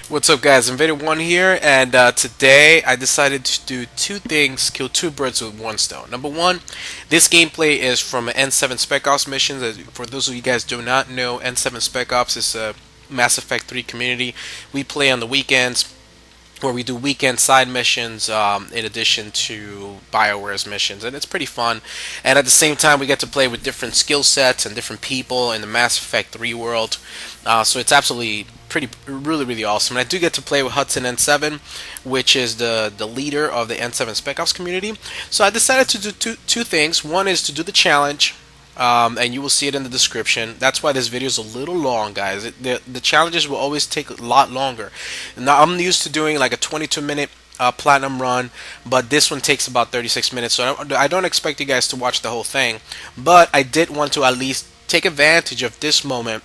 What's up, guys? Invader One here, and today I decided to do two things, kill two birds with one stone. Number one, this gameplay is from N7 Spec Ops missions. For those of you guys do not know, N7 Spec Ops is a Mass Effect 3 community. We play on the weekends, where we do weekend side missions in addition to BioWare's missions, and it's pretty fun. And at the same time, we get to play with different skill sets and different people in the Mass Effect 3 world. So it's absolutely really awesome. And I do get to play with Hudson N7, which is the leader of the N7 Spec Ops community. So I decided to do two things. One is to do the challenge. And you will see it in the description. That's why this video is a little long, guys. The challenges will always take a lot longer. Now I'm used to doing like a 22-minute platinum run, but this one takes about 36 minutes. So I don't expect you guys to watch the whole thing, but I did want to at least take advantage of this moment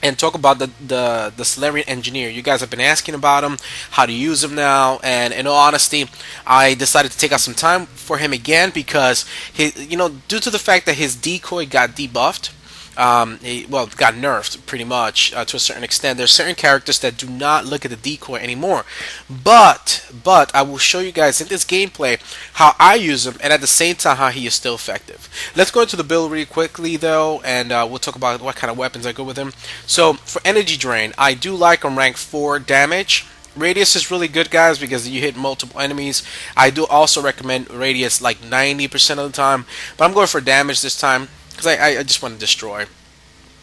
and talk about the Salarian Engineer. You guys have been asking about him, how to use him now, and in all honesty, I decided to take out some time for him again because due to the fact that his decoy got debuffed, got nerfed pretty much to a certain extent. There's certain characters that do not look at the decoy anymore, but I will show you guys in this gameplay how I use him, and at the same time how he is still effective. Let's go into the build really quickly though, and we'll talk about what kind of weapons I go with him. So for energy drain, I do like him rank 4 damage. Radius is really good, guys, because you hit multiple enemies. I do also recommend radius like 90% of the time, but I'm going for damage this time because I just want to destroy.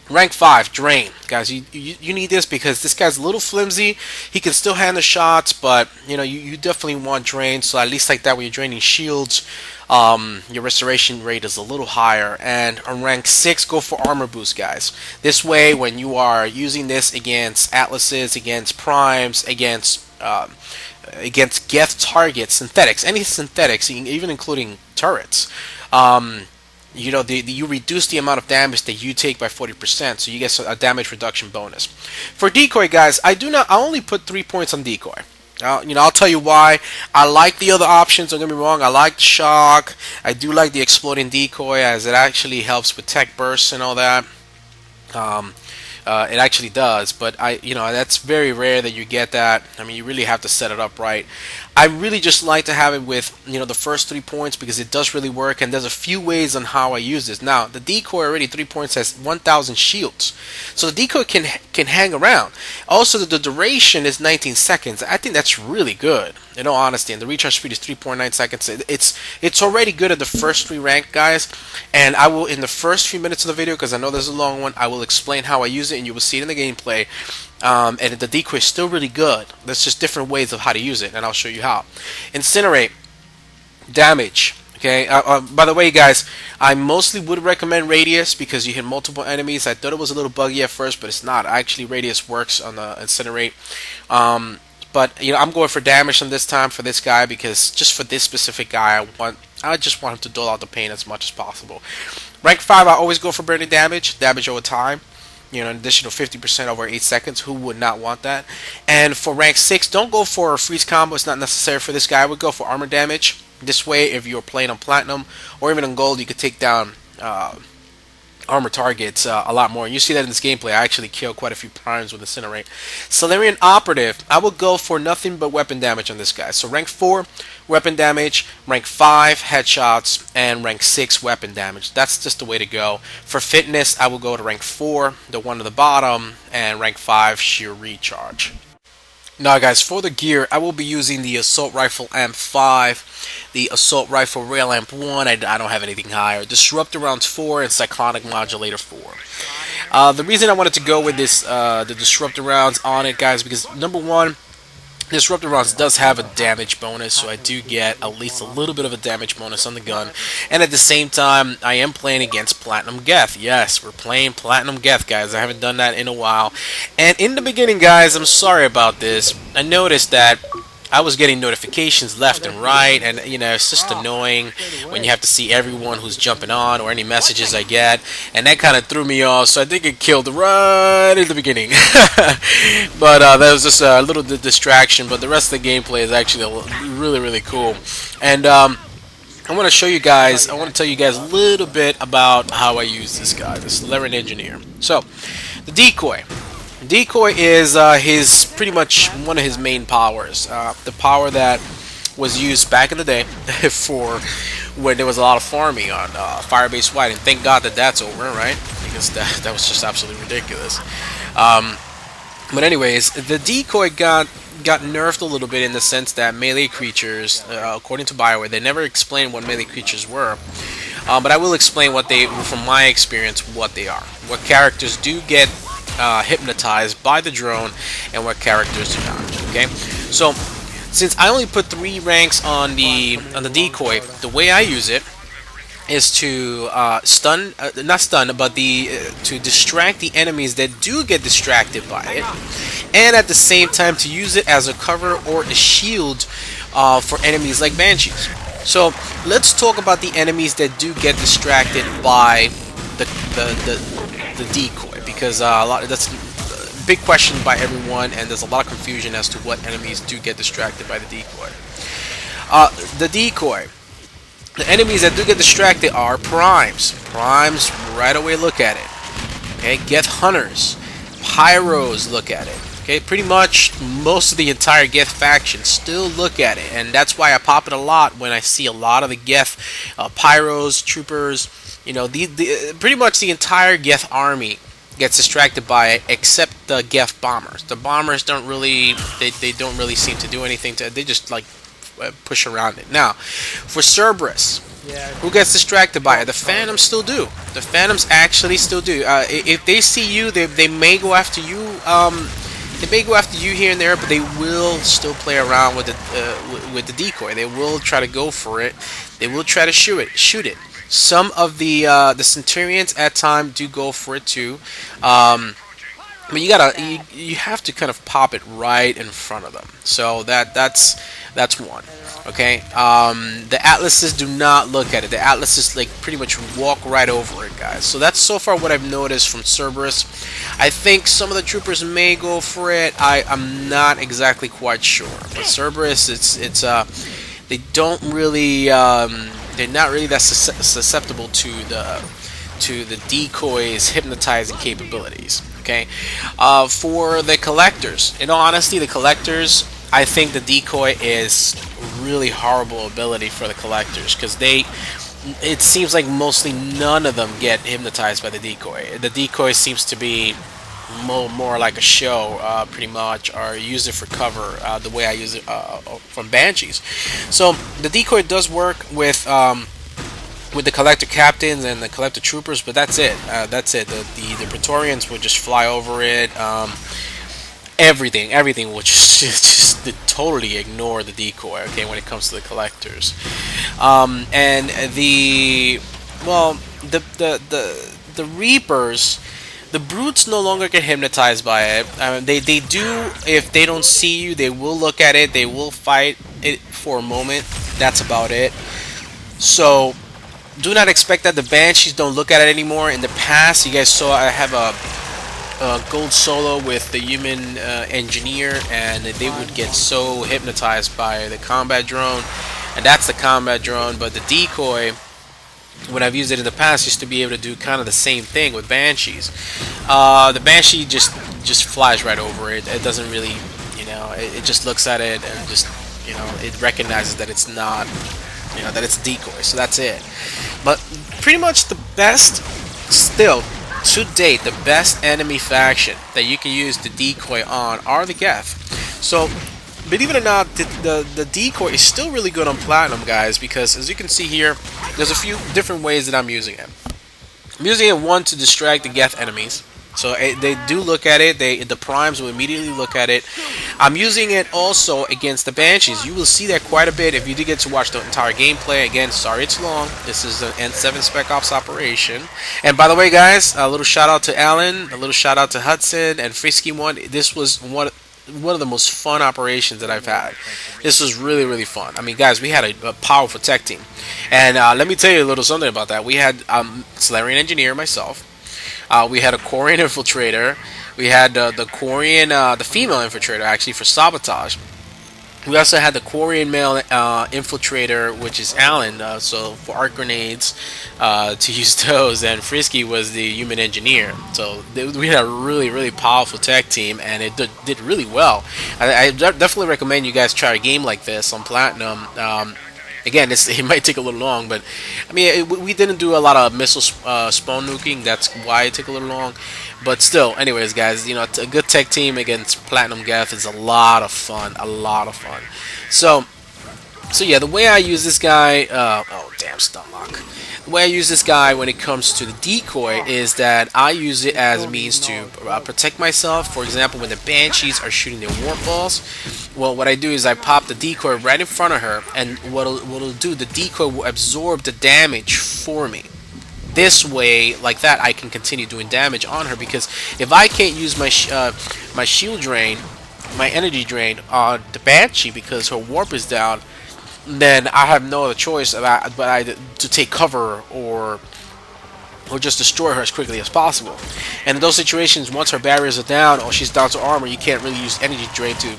Rank 5, Drain. Guys, you need this because this guy's a little flimsy. He can still handle shots, but you definitely want Drain. So at least like that when you're draining shields, your restoration rate is a little higher. And on rank 6, go for Armor Boost, guys. This way, when you are using this against Atlases, against Primes, against Geth targets, synthetics, any synthetics, even including turrets, you reduce the amount of damage that you take by 40%, so you get a damage reduction bonus. For Decoy, guys, I only put 3 points on Decoy. I'll tell you why. I like the other options, don't get me wrong. I like the Shock. I do like the Exploding Decoy, as it actually helps with tech bursts and all that. It actually does, but that's very rare that you get that. I mean, you really have to set it up right. I really just like to have it with the first 3 points because it does really work, and there's a few ways on how I use this. Now, the decoy already 3 points has 1,000 shields, so the decoy can hang around. Also, the duration is 19 seconds. I think that's really good, in all honesty. And the recharge speed is 3.9 seconds. It's already good at the first 3 rank, guys. And I will, in the first few minutes of the video, because I know there's a long one, I will explain how I use it, and you will see it in the gameplay. And the decoy is still really good. There's just different ways of how to use it, and I'll show you how. Incinerate, damage. Okay. By the way, guys, I mostly would recommend radius because you hit multiple enemies. I thought it was a little buggy at first, but it's not. Actually, radius works on the incinerate. But I'm going for damage on this time for this guy because just for this specific guy, I just want him to dole out the pain as much as possible. Rank 5, I always go for burning damage over time. An additional 50% over 8 seconds. Who would not want that? And for rank 6, don't go for a freeze combo. It's not necessary for this guy. I would go for armor damage. This way, if you're playing on platinum or even on gold, you could take down armor targets a lot more. And you see that in this gameplay. I actually kill quite a few primes with Incinerate. Salarian Operative, I will go for nothing but weapon damage on this guy. So rank 4, weapon damage, rank 5, headshots, and rank 6, weapon damage. That's just the way to go. For fitness, I will go to rank 4, the one at the bottom, and rank 5, sheer recharge. Now, guys, for the gear, I will be using the Assault Rifle AMP5, the Assault Rifle Rail AMP1, I don't have anything higher, Disruptor Rounds 4, and Cyclonic Modulator 4. The reason I wanted to go with this, the Disruptor Rounds on it, guys, because number one, Disruptor Rounds does have a damage bonus, so I do get at least a little bit of a damage bonus on the gun. And at the same time, I am playing against Platinum Geth. Yes, we're playing Platinum Geth, guys. I haven't done that in a while. And in the beginning, guys, I'm sorry about this. I noticed that I was getting notifications left and right, and it's just annoying when you have to see everyone who's jumping on or any messages I get, and that kind of threw me off, so I think it killed right in the beginning. But that was just a little distraction, but the rest of the gameplay is actually really cool. And I want to show you guys, I want to tell you guys a little bit about how I use this guy, the Salarian Engineer. So, the decoy. Decoy is his pretty much one of his main powers. The power that was used back in the day for when there was a lot of farming on Firebase White, and thank God that that's over, right? Because that was just absolutely ridiculous. Um, but anyways, the decoy got nerfed a little bit in the sense that melee creatures, according to Bioware, they never explained what melee creatures were. But I will explain what they, from my experience, what they are. What characters do get hypnotized by the drone, and what characters do not. Okay, so since I only put 3 ranks on the decoy, the way I use it is to stun, not stun, but to distract the enemies that do get distracted by it, and at the same time to use it as a cover or a shield for enemies like banshees. So let's talk about the enemies that do get distracted by the decoy, because that's a big question by everyone, and there's a lot of confusion as to what enemies do get distracted by the decoy. The decoy. The enemies that do get distracted are primes. Primes, right away look at it. Okay, Geth hunters, pyros look at it. Okay, pretty much most of the entire Geth faction still look at it, and that's why I pop it a lot when I see a lot of the Geth pyros, troopers. You know, pretty much the entire Geth army gets distracted by it, except the Geth bombers. The bombers don't really, they don't really seem to do anything to it. They just like push around it. Now, for Cerberus, who gets distracted by it? The Phantoms still do. The Phantoms actually still do. If they see you, they may go after you. They may go after you here and there, but they will still play around with the decoy. They will try to go for it. They will try to shoot it. Some of the Centurions at times do go for it too. But you have to kind of pop it right in front of them. So that's one. Okay. The Atlases do not look at it. The Atlases like pretty much walk right over it, guys. So that's so far what I've noticed from Cerberus. I think some of the troopers may go for it. I'm not exactly quite sure. But Cerberus, they don't really they're not really that susceptible to the decoy's hypnotizing capabilities. Okay, for the collectors, in all honesty, the collectors, I think the decoy is really horrible ability for the collectors, because it seems like mostly none of them get hypnotized by the decoy. The decoy seems to be more like a show, pretty much, or use it for cover, the way I use it from banshees. So the decoy does work with the collector captains and the collector troopers, but that's it. The Praetorians will just fly over it. Everything will just totally ignore the decoy. Okay, when it comes to the collectors, and the Reapers. The brutes no longer get hypnotized by it. They do, if they don't see you, they will look at it. They will fight it for a moment. That's about it. So do not expect that the banshees don't look at it anymore. In the past, you guys saw I have a gold solo with the human engineer, and they would get so hypnotized by the combat drone, and that's the combat drone. But the decoy, when I've used it in the past, used to be able to do kind of the same thing with banshees. The banshee just flies right over it. It doesn't really, it just looks at it and just, it recognizes that it's not, that it's a decoy. So that's it. But pretty much the best, still to date, the best enemy faction that you can use the decoy on are the Geth. So believe it or not, the decoy is still really good on Platinum, guys, because as you can see here, there's a few different ways that I'm using it. I'm using it, one, to distract the Geth enemies. So they do look at it. The primes will immediately look at it. I'm using it also against the banshees. You will see that quite a bit if you did get to watch the entire gameplay. Again, sorry it's long. This is an N7 Spec Ops operation. And by the way, guys, a little shout out to Alan, a little shout out to Hudson and Frisky One. This was one of the most fun operations that I've had. This was really, really fun. I mean, guys, we had a powerful tech team. And let me tell you a little something about that. We had Salarian Engineer, myself. We had a Quarian Infiltrator. We had the Quarian, the female Infiltrator, actually, for Sabotage. We also had the Quarian male infiltrator, which is Alan. So for arc grenades, to use those, and Frisky was the human engineer. So we had a really powerful tech team, and it did really well. I definitely recommend you guys try a game like this on Platinum. Again, it might take a little long, but I mean, we didn't do a lot of missile spawn nuking. That's why it took a little long. But still, anyways, guys, you know, a good tech team against Platinum Geth is a lot of fun. A lot of fun. So, yeah, the way I use this guy, oh damn, stun lock. The way I use this guy when it comes to the decoy is that I use it as a means to protect myself. For example, when the banshees are shooting their warp balls, well, what I do is I pop the decoy right in front of her, and what'll do, the decoy will absorb the damage for me. This way, like that, I can continue doing damage on her, because if I can't use my my shield drain, my energy drain on the banshee because her warp is down, then I have no other choice but either to take cover or just destroy her as quickly as possible. And in those situations, once her barriers are down or she's down to armor, you can't really use energy drain to,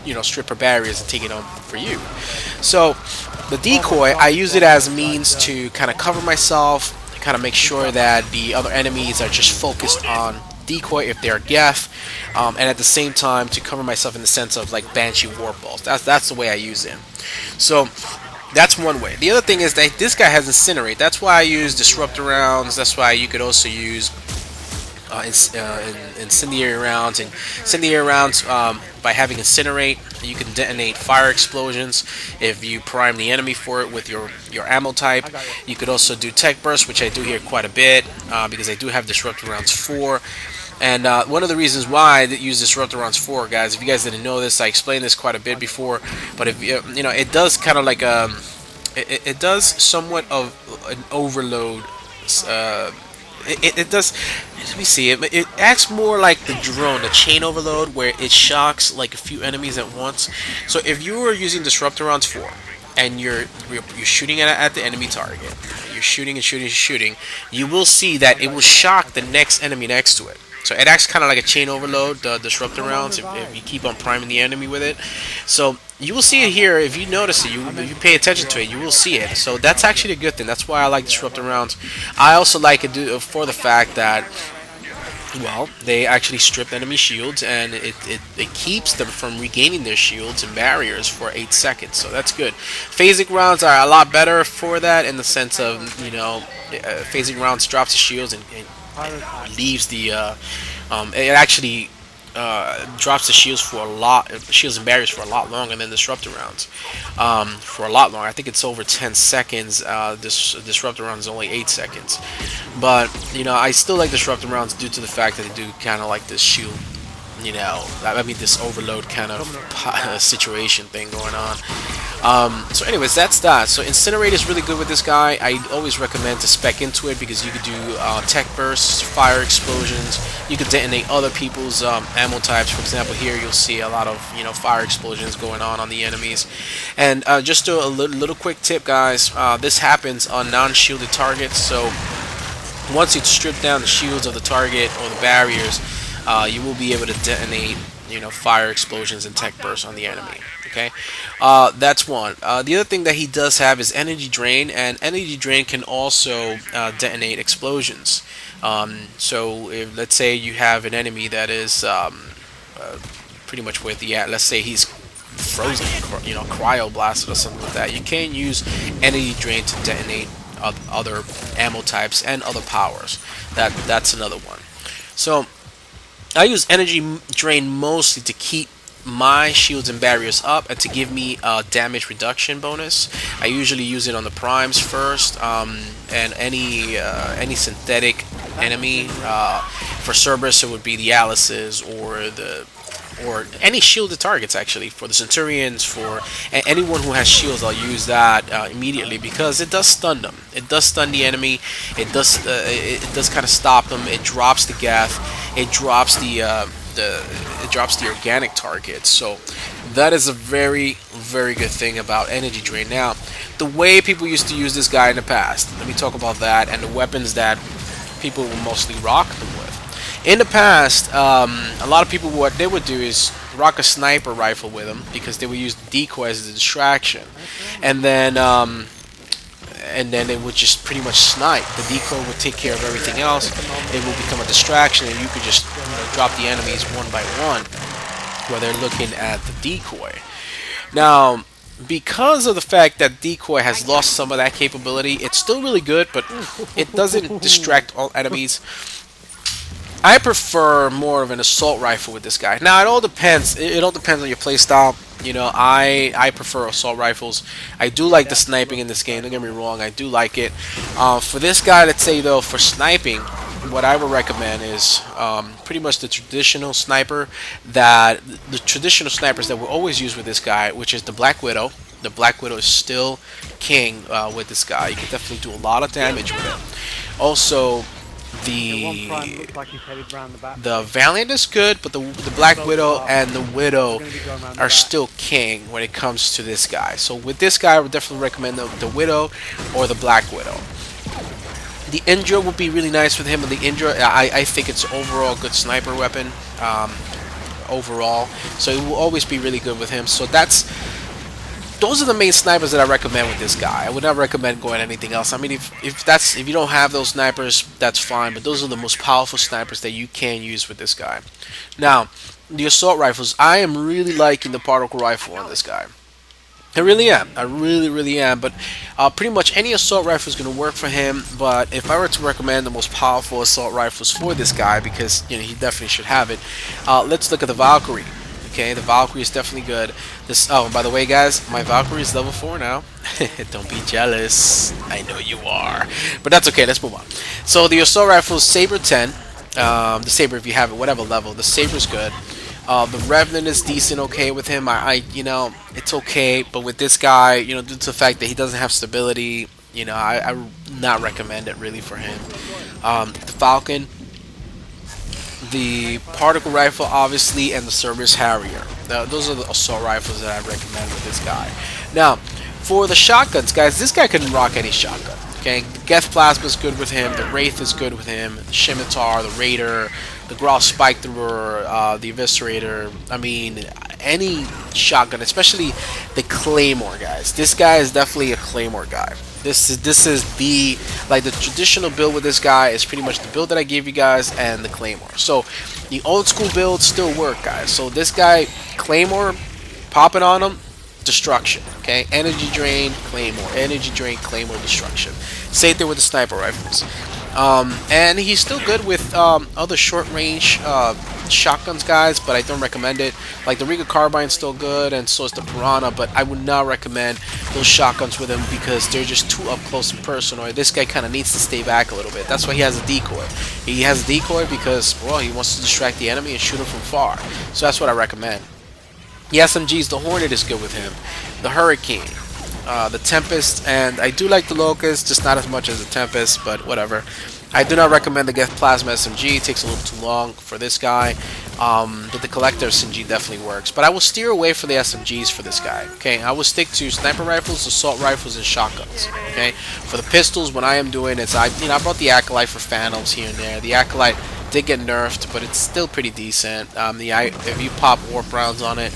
you know, strip her barriers and take it on for you. So the decoy, I use it as a means to kind of cover myself, kind of make sure that the other enemies are just focused on decoy if they're Geth, and at the same time to cover myself in the sense of like Banshee warp balls. That's the way I use it. So that's one way. The other thing is that this guy has Incinerate. That's why I use Disruptor rounds. That's why you could also use incendiary rounds. And incendiary rounds, by having Incinerate, you can detonate fire explosions if you prime the enemy for it with your ammo type. You could also do Tech Burst, which I do here quite a bit, because I do have Disruptor rounds 4. And one of the reasons why I use Disruptor rounds 4, guys, if you guys didn't know this, I explained this quite a bit before, but if you know, it does kind of like it does somewhat of an overload. It does. Let me see. It acts more like the drone, the chain overload, where it shocks like a few enemies at once. So if you were using Disruptor rounds 4 and you're shooting at the enemy target, you're shooting and shooting and shooting, you will see that it will shock the next enemy next to it. So it acts kind of like a chain overload, the Disruptor rounds, if you keep on priming the enemy with it. So you will see it here. If you notice it, if you pay attention to it, you will see it. So that's actually a good thing. That's why I like Disruptor rounds. I also like it for the fact that, well, they actually strip enemy shields, and it keeps them from regaining their shields and barriers for 8 seconds. So that's good. Phasic rounds are a lot better for that, in the sense of, you know, phasic rounds drops the shields and leaves the it actually drops the shields and barriers for a lot longer than Disruptor rounds, for a lot longer. I think it's over 10 seconds. This Disruptor round is only 8 seconds, but you know, I still like Disruptor rounds due to the fact that they do kind of like this shield, you know, I mean this overload kind of situation thing going on. So anyways, that's that. So Incinerate is really good with this guy. I always recommend to spec into it, because you could do tech bursts, fire explosions. You could detonate other people's ammo types. For example, here you'll see a lot of, you know, fire explosions going on the enemies. And just a little quick tip, guys. This happens on non-shielded targets. So once you strip down the shields of the target or the barriers, you will be able to detonate, you know, fire explosions and tech bursts on the enemy. Okay, that's one. The other thing that he does have is energy drain, and energy drain can also detonate explosions. So if, let's say you have an enemy that is pretty much with the, let's say he's frozen, you know, cryo blasted or something like that, you can use energy drain to detonate other ammo types and other powers. That's another one. So I use energy drain mostly to keep my shields and barriers up and to give me a damage reduction bonus. I usually use it on the primes first, and any synthetic enemy. For Cerberus, it would be the Alices or any shielded targets. Actually, for the Centurions, for anyone who has shields, I'll use that immediately, because it does stun them. It does stun the enemy. It does kind of stop them. It drops the Geth. It drops it drops the organic targets. So that is a very good thing about energy drain. Now, the way people used to use this guy in the past, let me talk about that and the weapons that people will mostly rock them with. In the past, a lot of people, what they would do is rock a sniper rifle with them because they would use decoy as a distraction, and then they would just pretty much snipe. The decoy would take care of everything else. It will become a distraction, and you could just drop the enemies one by one while they're looking at the decoy. Now, because of the fact that decoy has lost some of that capability, it's still really good, but it doesn't distract all enemies. I prefer more of an assault rifle with this guy. Now it all depends. It all depends on your playstyle. I prefer assault rifles. I do like the sniping in this game. Don't get me wrong. I do like it. For this guy, let's say though, for sniping, what I would recommend is pretty much the traditional sniper that the traditional snipers that we always use with this guy, which is the Black Widow. The Black Widow is still king with this guy. You can definitely do a lot of damage with him. Also, the Valiant is good, but the Black Widow and the Widow are still king when it comes to this guy. So with this guy, I would definitely recommend the Widow or the Black Widow. The Indra would be really nice with him, and the Indra, I think it's overall good sniper weapon overall. So it will always be really good with him. So those are the main snipers that I recommend with this guy. I would not recommend going anything else. I mean, if you don't have those snipers, that's fine. But those are the most powerful snipers that you can use with this guy. Now, the assault rifles. I am really liking the particle rifle on this guy. I really am. I really, really am. But pretty much any assault rifle is going to work for him. But if I were to recommend the most powerful assault rifles for this guy, because he definitely should have it, let's look at the Valkyrie. Okay, the Valkyrie is definitely good. Oh, by the way, guys, my Valkyrie is level 4 now. Don't be jealous. I know you are. But that's okay. Let's move on. So the assault rifle is Saber 10. The Saber, if you have it, whatever level. The Saber is good. The Revenant is decent, okay with him. It's okay. But with this guy, due to the fact that he doesn't have stability, I would not recommend it really for him. The Falcon, the particle rifle, obviously, and the Cerberus Harrier. Those are the assault rifles that I recommend with this guy. Now, for the shotguns, guys, this guy can rock any shotgun. Okay, Geth Plasma is good with him. The Wraith is good with him. The Scimitar, the Raider, the Growl Spike Thrower, the Eviscerator. I mean, any shotgun, especially the Claymore, guys. This guy is definitely a Claymore guy. This is the traditional build with this guy is pretty much the build that I gave you guys and the Claymore. So the old school builds still work, guys. So this guy, Claymore, popping on him, destruction. Okay, energy drain, Claymore, energy drain, Claymore, destruction. Same thing with the sniper rifles. And he's still good with other short range shotguns, guys, but I don't recommend it. Like the Riga Carbine's still good, and so is the Piranha, but I would not recommend those shotguns with him because they're just too up close and personal. This guy kind of needs to stay back a little bit. That's why he has a decoy. He has a decoy because, well, he wants to distract the enemy and shoot him from far. So that's what I recommend. The SMGs, the Hornet is good with him. The Hurricane, the Tempest, and I do like the Locust, just not as much as the Tempest, but whatever. I do not recommend the Geth Plasma SMG. It takes a little too long for this guy. But the Collector SMG definitely works. But I will steer away from the SMGs for this guy. Okay, I will stick to sniper rifles, assault rifles, and shotguns. Okay, for the pistols, what I am doing is I brought the Acolyte for Phantoms here and there. The Acolyte did get nerfed, but it's still pretty decent. If you pop warp rounds on it,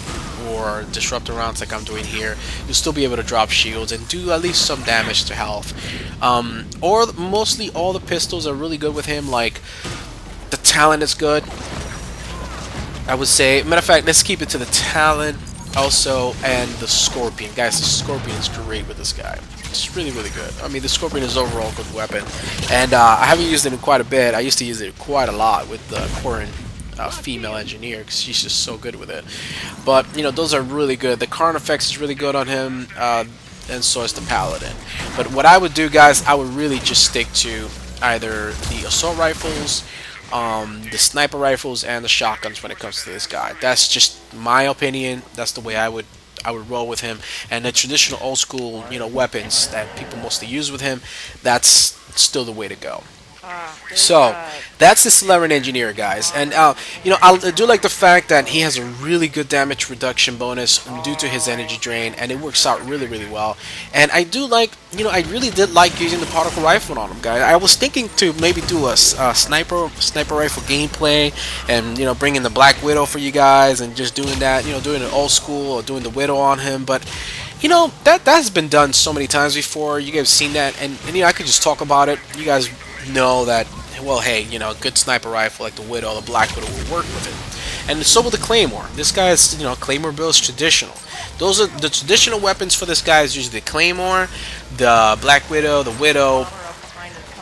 or disruptor rounds like I'm doing here, you'll still be able to drop shields and do at least some damage to health. Or mostly all the pistols are really good with him. Like the Talon is good, I would say. Matter of fact, let's keep it to the Talon also, and the Scorpion. Guys, the Scorpion is great with this guy. It's really, really good. I mean, the Scorpion is overall a good weapon, and I haven't used it in quite a bit. I used to use it quite a lot with the Corin female engineer because she's just so good with it. But those are really good. The Carnifex is really good on him, and so is the Paladin. But what I would do, guys, I would really just stick to either the assault rifles, the sniper rifles, and the shotguns when it comes to this guy. That's just my opinion. That's the way I would roll with him. And the traditional old school weapons that people mostly use with him, that's still the way to go. So that's the Salarian Engineer, guys, and I do like the fact that he has a really good damage reduction bonus due to his energy drain, and it works out really, really well. And I do like, I really did like using the particle rifle on him, guys. I was thinking to maybe do a sniper rifle gameplay, and bring in the Black Widow for you guys, and just doing that, doing it old school or doing the Widow on him, but. That's been done so many times before. You guys have seen that, and I could just talk about it. You guys know that, well, hey, a good sniper rifle like the Widow, the Black Widow will work with it. And so will the Claymore. This guy's, Claymore build is traditional. Those are the traditional weapons for this guy is usually the Claymore, the Black Widow, the Widow,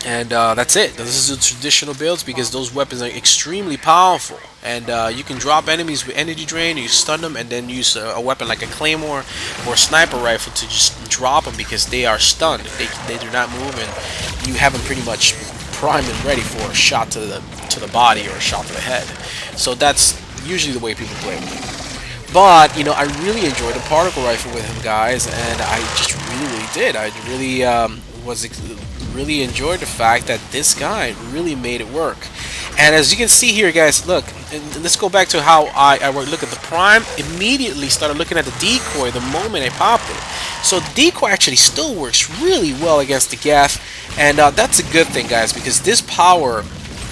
and that's it. This is the traditional builds because those weapons are extremely powerful. And you can drop enemies with energy drain, you stun them, and then use a weapon like a Claymore or a sniper rifle to just drop them because they are stunned. They do not move, and you have them pretty much primed and ready for a shot to the body or a shot to the head. So that's usually the way people play with it. But I really enjoyed the particle rifle with him, guys, and I just really did. I really really enjoyed the fact that this guy really made it work. And as you can see here, guys, look, and let's go back to how I look at the prime. Immediately started looking at the decoy the moment I popped it. So the decoy actually still works really well against the Geth, and that's a good thing, guys, because this power,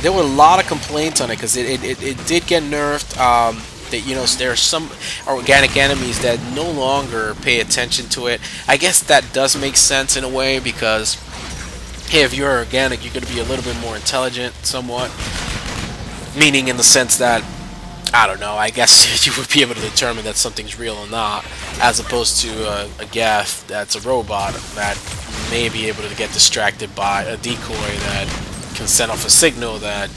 there were a lot of complaints on it because it did get nerfed. That there are some organic enemies that no longer pay attention to it. I guess that does make sense in a way because, hey, if you're organic, you're going to be a little bit more intelligent, somewhat. Meaning in the sense that, I don't know, I guess you would be able to determine that something's real or not, as opposed to a Geth that's a robot that may be able to get distracted by a decoy that can send off a signal that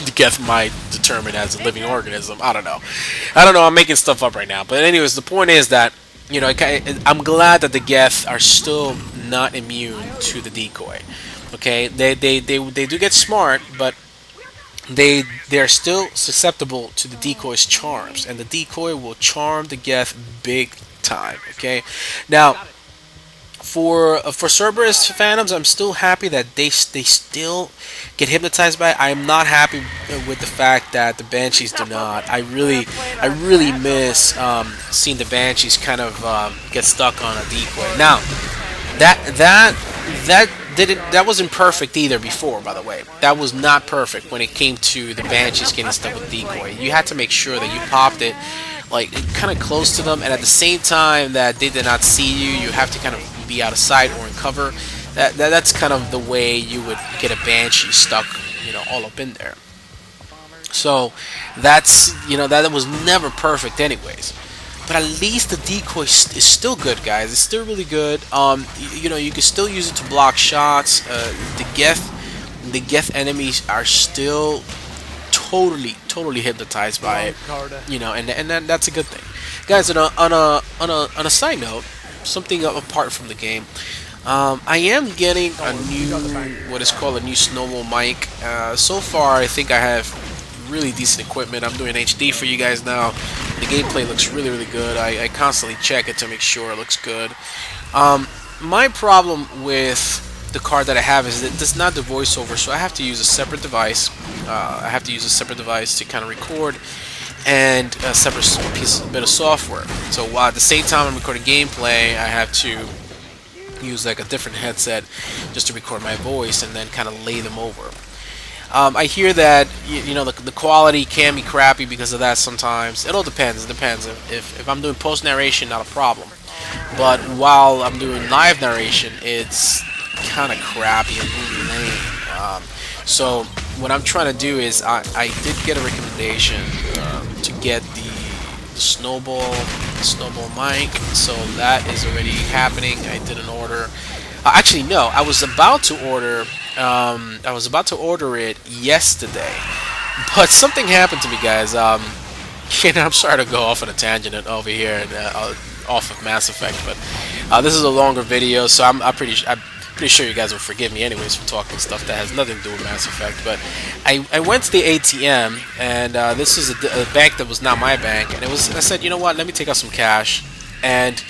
the Geth might determine as a living organism. I don't know, I'm making stuff up right now. But anyways, the point is that, I'm glad that the Geth are still not immune to the decoy. Okay, they do get smart, but they're still susceptible to the decoy's charms, and the decoy will charm the Geth big time. Okay, now for Cerberus Phantoms, I'm still happy that they still get hypnotized by it. I'm not happy with the fact that the Banshees do not. I really miss seeing the Banshees kind of get stuck on a decoy. Now that wasn't perfect either before, by the way. That was not perfect when it came to the Banshees getting stuck with decoy. You had to make sure that you popped it like kind of close to them, and at the same time that they did not see you, you have to kind of be out of sight or in cover. That's kind of the way you would get a Banshee stuck, all up in there. So that's that was never perfect anyways. But at least the decoy is still good, guys. It's still really good. You can still use it to block shots. The Geth enemies are still totally hypnotized by it. And that's a good thing, guys. On a side note, something apart from the game, I am getting a new what is called a new snowball mic. So far, I think I have really decent equipment. I'm doing HD for you guys now. The gameplay looks really good. I constantly check it to make sure it looks good. My problem with the card that I have is that it does not do voiceover, so I have to use a separate device. To kind of record, and a separate bit of software. So while at the same time I'm recording gameplay, I have to use like a different headset just to record my voice and then kind of lay them over. I hear that the quality can be crappy because of that sometimes. It all depends. It depends. If I'm doing post narration, not a problem. But while I'm doing live narration, it's kind of crappy and really lame. So what I'm trying to do is I did get a recommendation to get the snowball mic. So that is already happening. I did an order. Actually, no. I was about to order. I was about to order it yesterday, but something happened to me, guys. I'm sorry to go off on a tangent over here and off of Mass Effect, but this is a longer video, so I'm pretty sure you guys will forgive me anyways for talking stuff that has nothing to do with Mass Effect. But I went to the ATM, and this is a bank that was not my bank, and I said, you know what? Let me take out some cash, and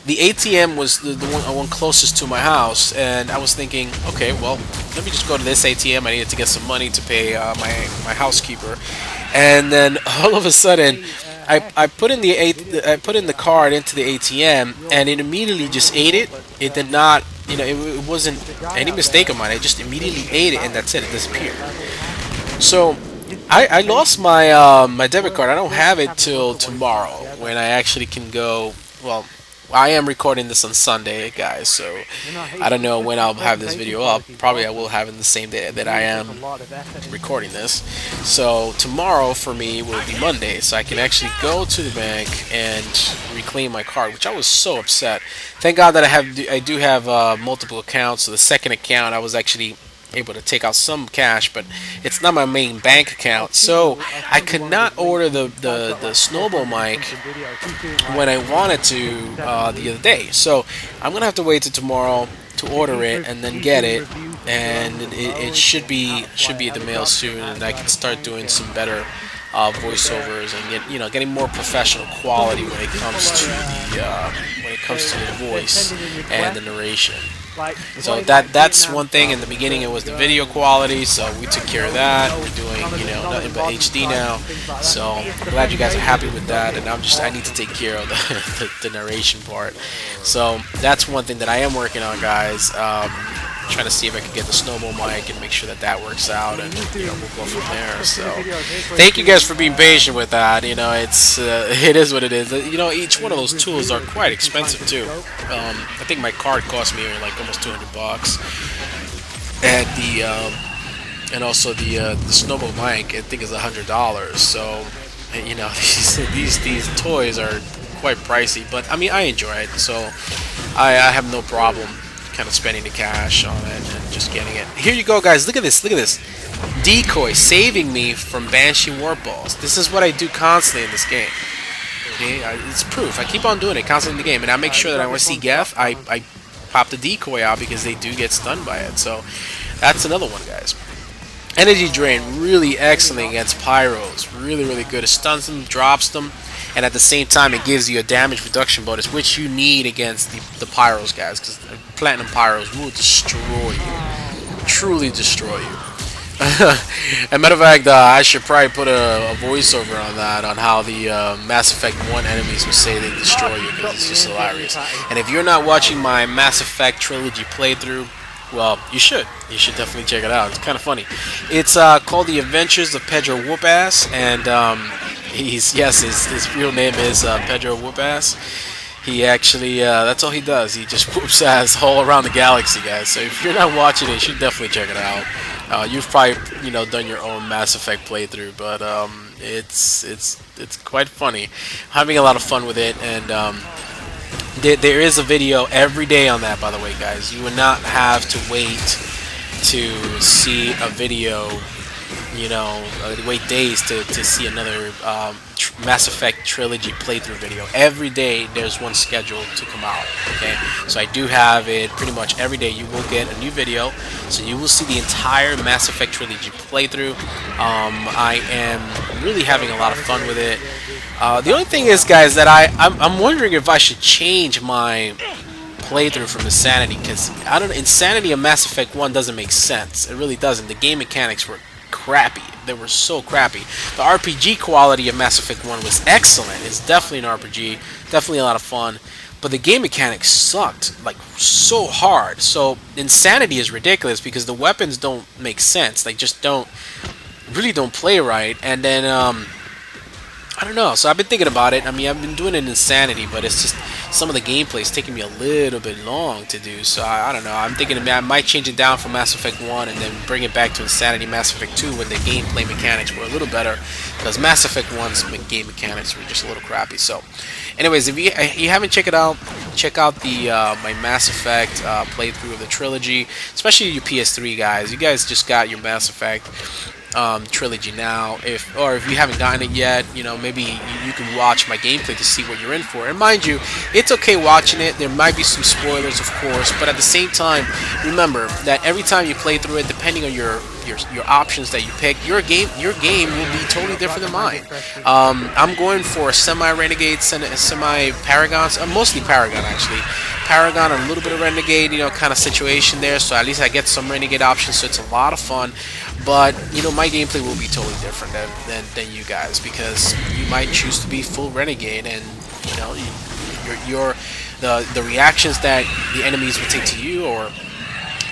the ATM was the one closest to my house, and I was thinking, okay, well, let me just go to this ATM. I needed to get some money to pay my housekeeper, and then all of a sudden, I put in I put in the card into the ATM, and it immediately just ate it. It did not, you know, it wasn't any mistake of mine. It just immediately ate it, and that's it. It disappeared. So I lost my my debit card. I don't have it till tomorrow when I actually can go. Well, I am recording this on Sunday, guys, so I don't know when I'll have this video up. Probably I will have it the same day that I am recording this. So tomorrow for me will be Monday, so I can actually go to the bank and reclaim my card, which I was so upset. Thank God that I do have multiple accounts. So the second account I was actually able to take out some cash, but it's not my main bank account, so I could not order the snowball mic when I wanted to the other day. So I'm gonna have to wait till tomorrow to order it and then get it, and it should be at the mail soon, and I can start doing some better voiceovers and getting more professional quality when it comes to the voice and the narration. So that's one thing. In the beginning it was the video quality, so we took care of that. We're doing nothing but HD now, so I'm glad you guys are happy with that, and I need to take care of the narration part. So that's one thing that I am working on, guys. Trying to see if I can get the snowball mic and make sure that works out, and we'll go from there. So thank you guys for being patient with that. It is what it is. Each one of those tools are quite expensive too. I think my card cost me like almost $200, and also the snowball mic I think is $100. So these toys are quite pricey, but I mean I enjoy it, so I have no problem kind of spending the cash on it and just getting it. Here you go, guys. Look at this. Look at this. Decoy saving me from banishing warp balls. This is what I do constantly in this game. Okay, it's proof. I keep on doing it constantly in the game, and I make sure that I want to see Geth, I pop the decoy out because they do get stunned by it. So that's another one, guys. Energy drain, really excellent against pyros. Really, really good. It stuns them, drops them, and at the same time it gives you a damage reduction bonus, which you need against the pyros, guys, because platinum pyros will destroy you, truly destroy you. As a matter of fact, I should probably put a voiceover on that, on how the Mass Effect 1 enemies will say they destroy you, because it's just hilarious. And if you're not watching my Mass Effect trilogy playthrough, well, you should definitely check it out. It's kind of funny. It's called The Adventures of Pedro Whoopass, and his real name is Pedro Whoopass. He actually, that's all he does. He just whoops ass all around the galaxy, guys. So if you're not watching it, you should definitely check it out. You've probably, done your own Mass Effect playthrough, but it's quite funny. Having a lot of fun with it, and there is a video every day on that, by the way, guys. You would not have to wait to see a video, wait days to see another Mass Effect trilogy playthrough video. Every day there's one scheduled to come out, okay? So I do have it pretty much every day. You will get a new video, so you will see the entire Mass Effect trilogy playthrough. I am really having a lot of fun with it. The only thing is, guys, that I'm wondering if I should change my playthrough from Insanity, because I don't know, Insanity of Mass Effect 1 doesn't make sense. It really doesn't. The game mechanics were crappy. They were so crappy. The RPG quality of Mass Effect 1 was excellent. It's definitely an RPG, definitely a lot of fun, but the game mechanics sucked like so hard. So Insanity is ridiculous because the weapons don't make sense. They just don't play right. And then I don't know. So I've been thinking about it. I mean, I've been doing it in Insanity, but it's just some of the gameplay is taking me a little bit long to do. So I don't know. I'm thinking I might change it down from Mass Effect 1 and then bring it back to Insanity Mass Effect 2 when the gameplay mechanics were a little better, because Mass Effect 1's game mechanics were just a little crappy. So anyways, if you haven't checked it out, check out the my Mass Effect playthrough of the trilogy, especially you PS3 guys. You guys just got your Mass Effect trilogy now. If you haven't gotten it yet, maybe you can watch my gameplay to see what you're in for. And mind you, it's okay watching it. There might be some spoilers, of course, but at the same time, remember that every time you play through it, depending on your your options that you pick, your game will be totally different than mine. I'm going for semi renegade, semi paragons, mostly paragon actually. Paragon, a little bit of renegade, kind of situation there. So at least I get some renegade options. So it's a lot of fun. But my gameplay will be totally different than you guys, because you might choose to be full renegade, and your the reactions that the enemies will take to you, or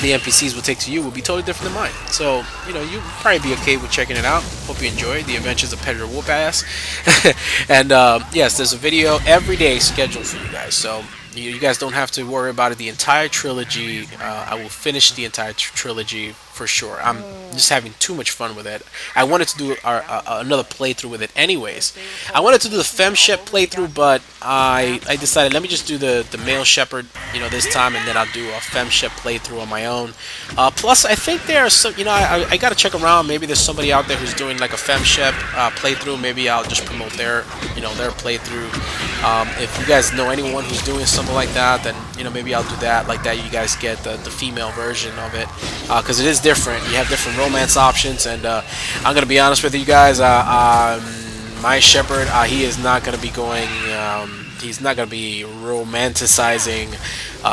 the NPCs will take to you, will be totally different than mine. So you'll probably be okay with checking it out. Hope you enjoy the Adventures of Pedro Whoop Ass. And yes, there's a video every day scheduled for you guys, so you guys don't have to worry about it. The entire trilogy, I will finish the entire trilogy for sure. I'm just having too much fun with it. I wanted to do another playthrough with it anyways. I wanted to do the Fem Shep playthrough, but I decided, let me just do the male shepherd this time, and then I'll do a Fem Shep playthrough on my own. Plus I think there are some, I gotta check around. Maybe there's somebody out there who's doing like a Fem Shep playthrough. Maybe I'll just promote their playthrough. If you guys know anyone who's doing something like that, then maybe I'll do that like that. You guys get the female version of it, because it is different. You have different romance options, and I'm gonna be honest with you guys. My shepherd, he is not gonna be going. He's not gonna be romanticizing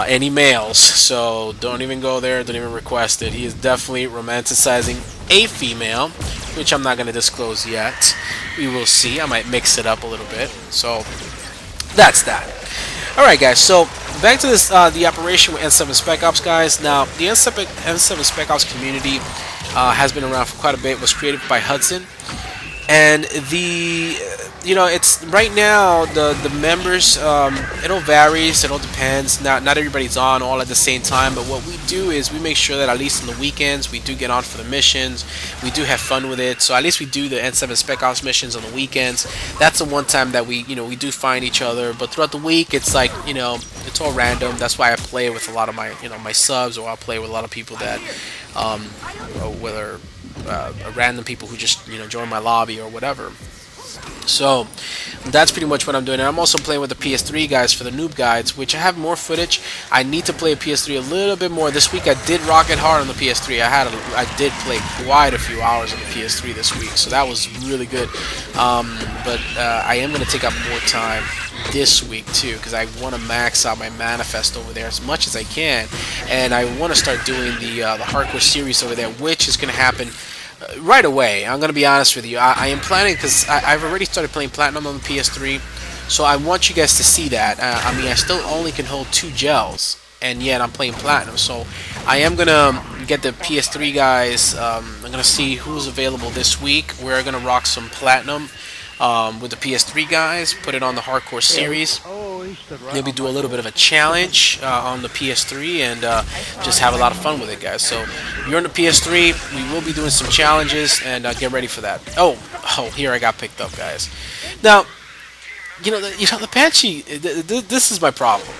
any males, so don't even go there. Don't even request it. He is definitely romanticizing a female, which I'm not gonna disclose yet. We will see. I might mix it up a little bit. So that's that. Alright guys, so back to this the operation with N7 Spec Ops, guys. Now the N7 Spec Ops community has been around for quite a bit. Was created by Hudson, and the it's right now the members, it all varies, it all depends. Not everybody's on all at the same time, but what we do is we make sure that at least on the weekends we do get on for the missions. We do have fun with it, so at least we do the N7 Spec Ops missions on the weekends. That's the one time that we do find each other, but throughout the week it's like it's all random. That's why I play with a lot of my my subs, or I'll play with a lot of people that whether random people who just join my lobby or whatever. So that's pretty much what I'm doing. And I'm also playing with the PS3 guys for the noob guides, which I have more footage. I need to play PS3 a little bit more. This week I did rock it hard on the PS3. I did play quite a few hours on the PS3 this week, so that was really good. But I am going to take up more time this week too, because I want to max out my manifest over there as much as I can, and I want to start doing the hardcore series over there, which is going to happen right away. I'm gonna be honest with you. I am planning, because I've already started playing platinum on the PS3, so I want you guys to see that. I mean, I still only can hold 2 gels, and yet I'm playing platinum. So I am gonna get the PS3 guys. I'm gonna see who's available this week. We're gonna rock some platinum with the PS3 guys. Put it on the hardcore series. Maybe do a little bit of a challenge on the PS3, and just have a lot of fun with it, guys. So if you're on the PS3, we will be doing some challenges, and get ready for that. Oh, here I got picked up, guys. Now, the Banshee. This is my problem.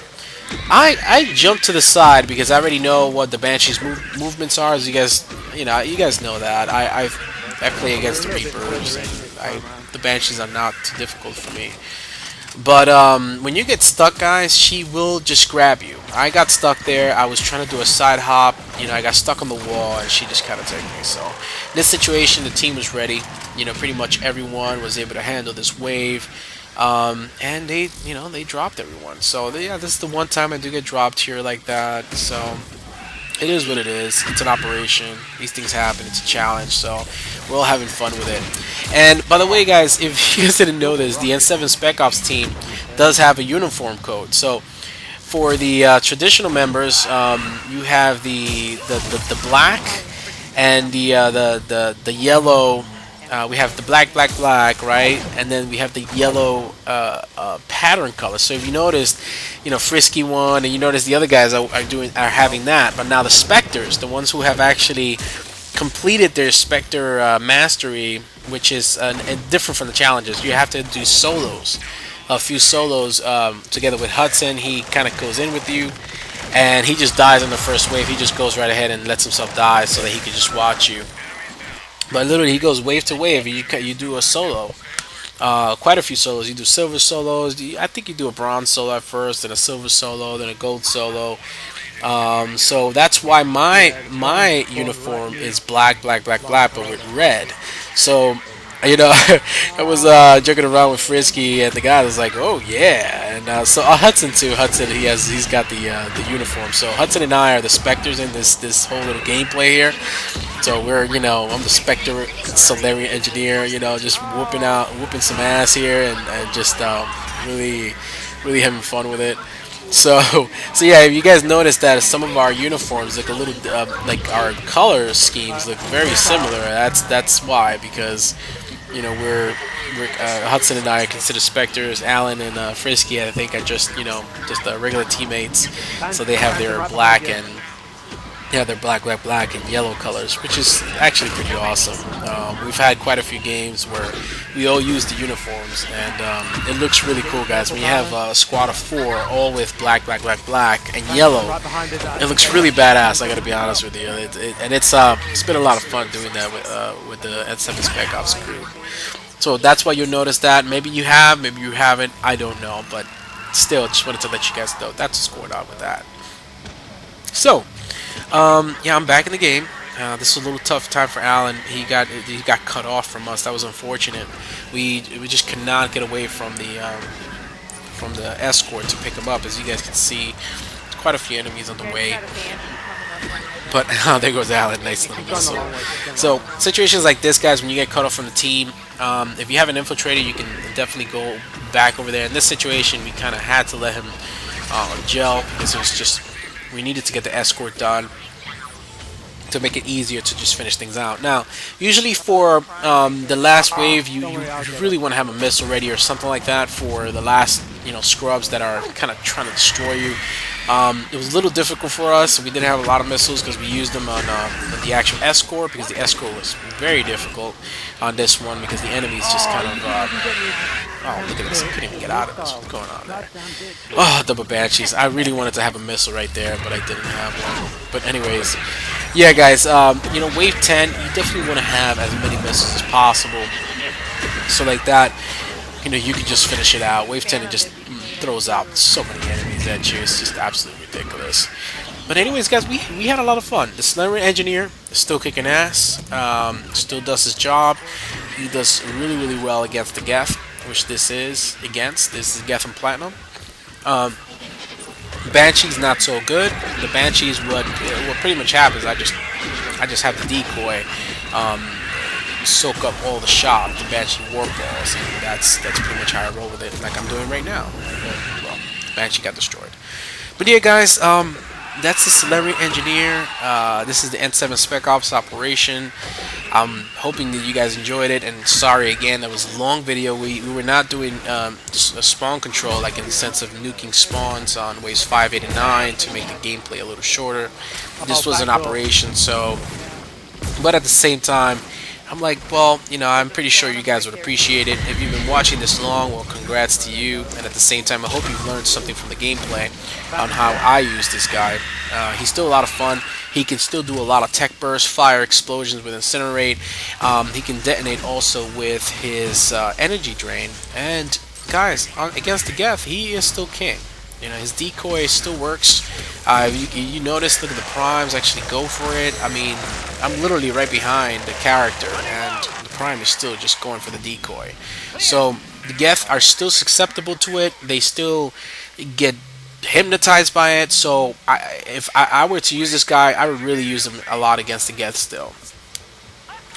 I jump to the side because I already know what the Banshee's movements are. As you guys, you guys know that I play against the Reapers, and the Banshees are not too difficult for me. But when you get stuck, guys, she will just grab you. I got stuck there. I was trying to do a side hop. I got stuck on the wall, and she just kind of took me. So in this situation, the team was ready. Pretty much everyone was able to handle this wave. And they dropped everyone. So yeah, this is the one time I do get dropped here like that. So it is what it is. It's an operation. These things happen. It's a challenge. So we're all having fun with it. And by the way, guys, if you guys didn't know this, the N7 Spec Ops team does have a uniform code. So for the traditional members, you have the black and the yellow. We have the black, right? And then we have the yellow pattern color. So if you noticed, Frisky one, and you notice the other guys are having that. But now the Spectres, the ones who have actually completed their Spectre mastery, which is different from the challenges. You have to do solos, a few solos together with Hudson. He kind of goes in with you, and he just dies on the first wave. He just goes right ahead and lets himself die so that he can just watch you. But literally, he goes wave to wave. You do a solo, quite a few solos. You do silver solos. I think you do a bronze solo at first, then a silver solo, then a gold solo. So that's that's why my uniform is black, black, black, black, but with red. So I was joking around with Frisky, and the guy was like, "Oh yeah," and so Hudson too. Hudson, he's got the uniform. So Hudson and I are the specters in this whole little gameplay here. So we're I'm the Spectre Salarian Engineer, just whooping some ass here, and just really having fun with it. So, so yeah, if you guys notice that some of our uniforms look a little like our color schemes look very similar. That's why, because we're Hudson and I are considered Spectres. Alan and Frisky, I think, are just regular teammates. So they have their black and they're black, black, black, and yellow colors, which is actually pretty awesome. We've had quite a few games where we all use the uniforms, and it looks really cool, guys. When you have a squad of 4, all with black, black, black, black, and yellow, it looks really badass. I gotta be honest with you, and it's been a lot of fun doing that with the N7 Spec Ops crew. So that's why you'll notice that. Maybe you have, maybe you haven't. I don't know, but still, just wanted to let you guys know that's what's going on with that. So. Yeah, I'm back in the game. This was a little tough time for Alan. He got cut off from us. That was unfortunate. We just could not get away from the escort to pick him up. As you guys can see, quite a few enemies on the way. But there goes Alan. Nice little missile. So situations like this, guys, when you get cut off from the team, if you have an infiltrator, you can definitely go back over there. In this situation, we kind of had to let him gel because it was just. We needed to get the escort done to make it easier to just finish things out. Now, usually for the last wave, you really want to have a missile ready or something like that for the last scrubs that are kind of trying to destroy you. It was a little difficult for us. We didn't have a lot of missiles because we used them on the actual escort, because the escort was very difficult on this one because the enemies just kind of. Oh, look at this. I couldn't even get out of this. What's going on there? Oh, double Banshees. I really wanted to have a missile right there, but I didn't have one. But anyways, yeah, guys, wave 10, you definitely want to have as many missiles as possible. So like that, you can just finish it out. Wave 10, it just throws out so many enemies at you. It's just absolutely ridiculous. But anyways, guys, we had a lot of fun. The Salarian Engineer is still kicking ass. Still does his job. He does really, really well against the Geth, which this is against. This is Geth and Platinum. Banshee's not so good. The Banshee's what pretty much happens. I just have the Decoy soak up all the shot, the Banshee warp balls, and that's pretty much how I roll with it, like I'm doing right now. Well, Banshee got destroyed. But yeah, guys, that's the Salarian Engineer. This is the N7 Spec Ops operation. I'm hoping that you guys enjoyed it, and sorry again, that was a long video. We were not doing just a spawn control, like in the sense of nuking spawns on waves 5, 8, and 9 to make the gameplay a little shorter. This was an operation, so, but at the same time, I'm like, well, I'm pretty sure you guys would appreciate it. If you've been watching this long, well, congrats to you. And at the same time, I hope you've learned something from the gameplay on how I use this guy. He's still a lot of fun. He can still do a lot of tech bursts, fire explosions with Incinerate. He can detonate also with his energy drain. And guys, against the Geth, he is still king. His decoy still works. You notice, look at the primes actually go for it. I mean, I'm literally right behind the character, and the prime is still just going for the decoy. So the Geth are still susceptible to it. They still get hypnotized by it. So if I were to use this guy, I would really use him a lot against the Geth still.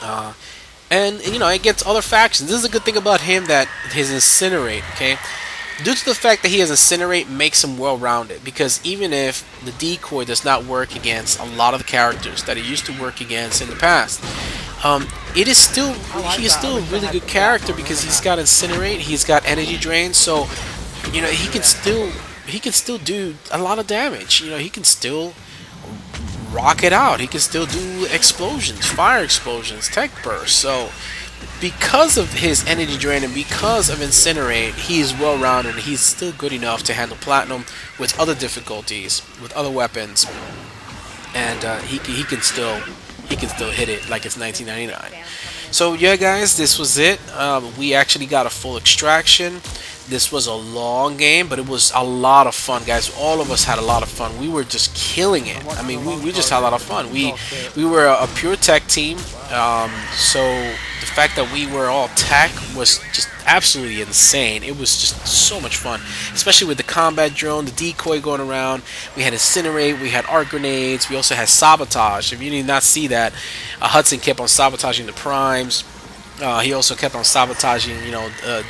And it gets other factions. This is a good thing about him, that his Incinerate, okay? Due to the fact that he has Incinerate, makes him well-rounded, because even if the decoy does not work against a lot of the characters that he used to work against in the past, he is still a really good character because he's got Incinerate, he's got energy drain, so he can still do a lot of damage. He can still rock it out. He can still do explosions, fire explosions, tech bursts. So because of his energy drain and because of Incinerate, he's well-rounded. He's still good enough to handle Platinum with other difficulties, with other weapons, and he can still hit it like it's 1999. So yeah, guys, this was it. We actually got a full extraction. This was a long game, but it was a lot of fun, guys. All of us had a lot of fun. We were just killing it. I mean, we just had a lot of fun. We were a pure tech team, so the fact that we were all tech was just absolutely insane. It was just so much fun, especially with the combat drone, the decoy going around. We had incinerate, we had arc grenades, we also had sabotage. If you did not see that, Hudson kept on sabotaging the primes. He also kept on sabotaging,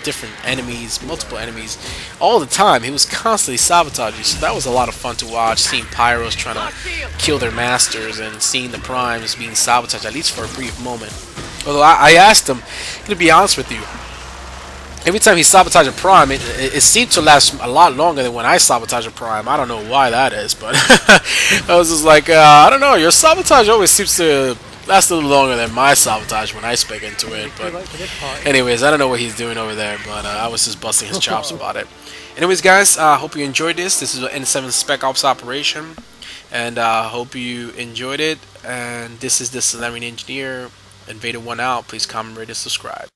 different enemies, multiple enemies, all the time. He was constantly sabotaging, so that was a lot of fun to watch. Seeing pyros trying to kill their masters and seeing the primes being sabotaged, at least for a brief moment. Although I asked him, to be honest with you, every time he sabotaged a prime, it seemed to last a lot longer than when I sabotage a prime. I don't know why that is, but I was just like, I don't know. Your sabotage always seems to last a little longer than my sabotage when I spec into it. But anyways, I don't know what he's doing over there, but I was just busting his chops about it. Anyways, guys, hope you enjoyed this. This is an N7 Spec Ops operation, and hope you enjoyed it. And this is the Salarian Engineer. Invader 1 out. Please comment, rate, and subscribe.